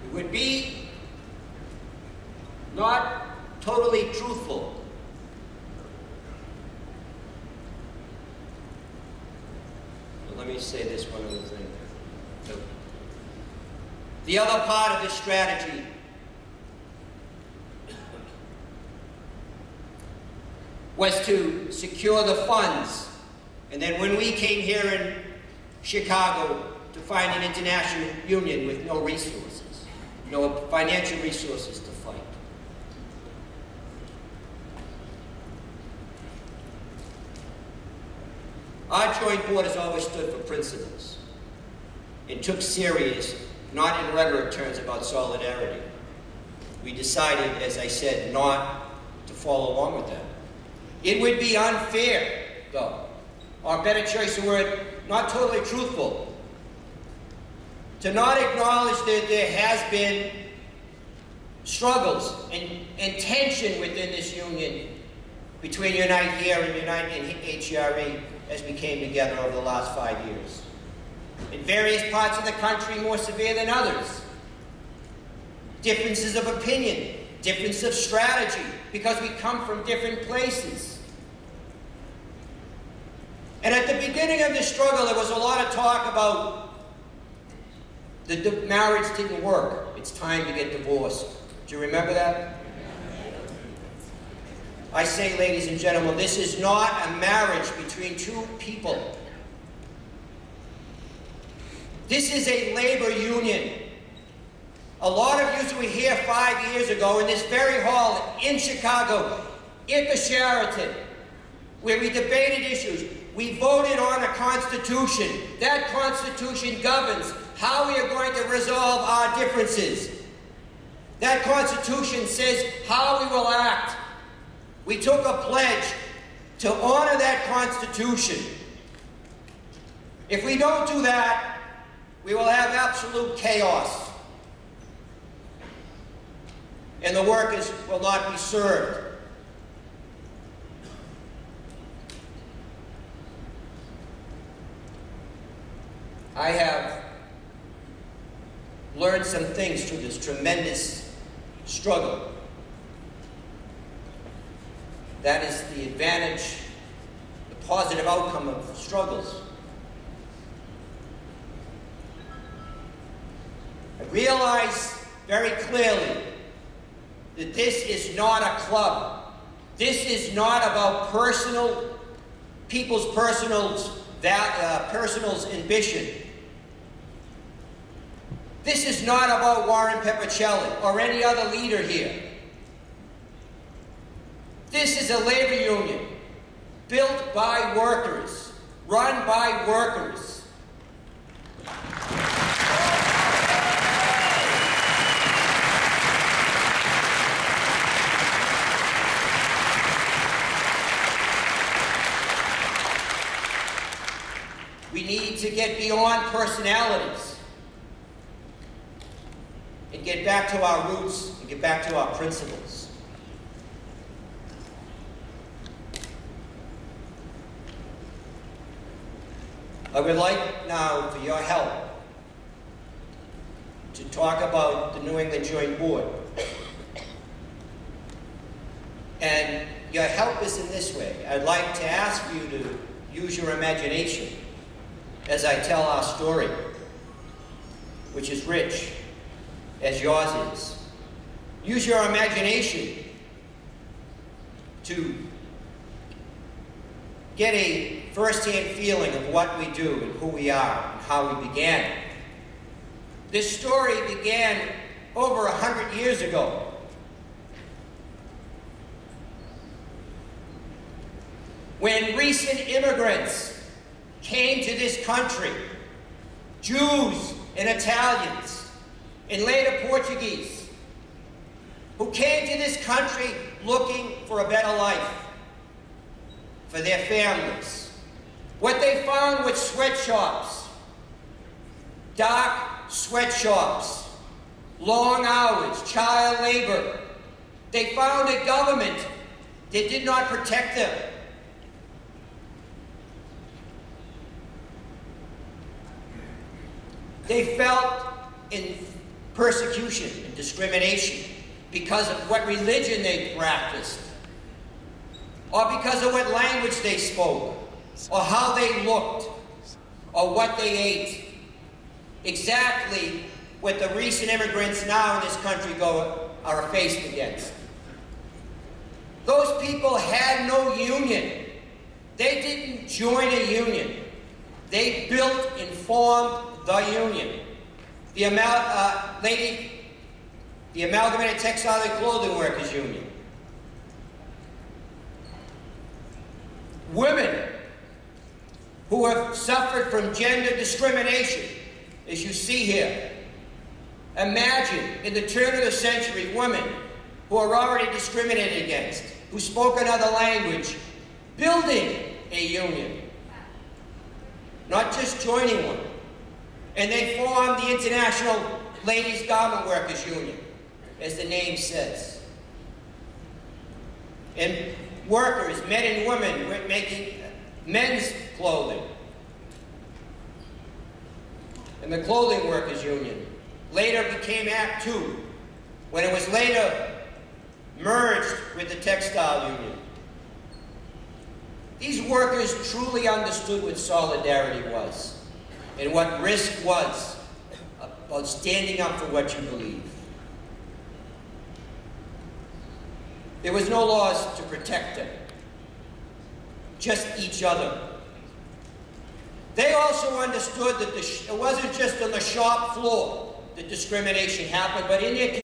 It would be not totally truthful let me say this one other thing. The other part of this strategy was to secure the funds. And then when we came here in Chicago to find an international union with no resources, no financial resources to fight. Our joint board has always stood for principles and took serious, not in rhetoric terms about solidarity. We decided, as I said, not to follow along with that. It would be unfair, though, or better choice of word, not totally truthful, to not acknowledge that there has been struggles and tension within this union between Unite Here and Unite and HRE as we came together over the last 5 years. In various parts of the country, more severe than others. Differences of opinion, difference of strategy, because we come from different places. And at the beginning of the struggle, there was a lot of talk about the marriage didn't work. It's time to get divorced. Do you remember that? I say, ladies and gentlemen, this is not a marriage between two people. This is a labor union. A lot of you were here 5 years ago in this very hall in Chicago, at the Sheraton, where we debated issues. We voted on a Constitution. That Constitution governs how we are going to resolve our differences. That Constitution says how we will act. We took a pledge to honor that Constitution. If we don't do that, we will have absolute chaos. And the workers will not be served. I have learned some things through this tremendous struggle. That is the advantage, the positive outcome of struggles. I realize very clearly that this is not a club. This is not about people's personal ambition. This is not about Warren Pepicelli or any other leader here. This is a labor union built by workers, run by workers. We need to get beyond personalities and get back to our roots and get back to our principles. I would like now for your help to talk about the New England Joint Board. And your help is in this way. I'd like to ask you to use your imagination as I tell our story, which is rich, as yours is. Use your imagination to get a first-hand feeling of what we do and who we are and how we began. This story began over 100 years ago. When recent immigrants came to this country, Jews and Italians, and later Portuguese, who came to this country looking for a better life for their families. What they found was sweatshops, dark sweatshops, long hours, child labor. They found a government that did not protect them. They felt persecution and discrimination because of what religion they practiced, or because of what language they spoke, or how they looked, or what they ate. Exactly what the recent immigrants now in this country are faced against. Those people had no union. They didn't join a union. They built and formed the union. The Amalgamated Textile and Clothing Workers Union. Women who have suffered from gender discrimination, as you see here. Imagine, in the turn of the century, women who are already discriminated against, who spoke another language, building a union, not just joining one. And they formed the International Ladies Garment Workers Union, as the name says. And workers, men and women, were making men's clothing. And the Clothing Workers Union later became Act 2, when it was later merged with the Textile Union. These workers truly understood what solidarity was and what risk was about standing up for what you believe. There was no laws to protect them, just each other. They also understood that it wasn't just on the shop floor that discrimination happened, but in their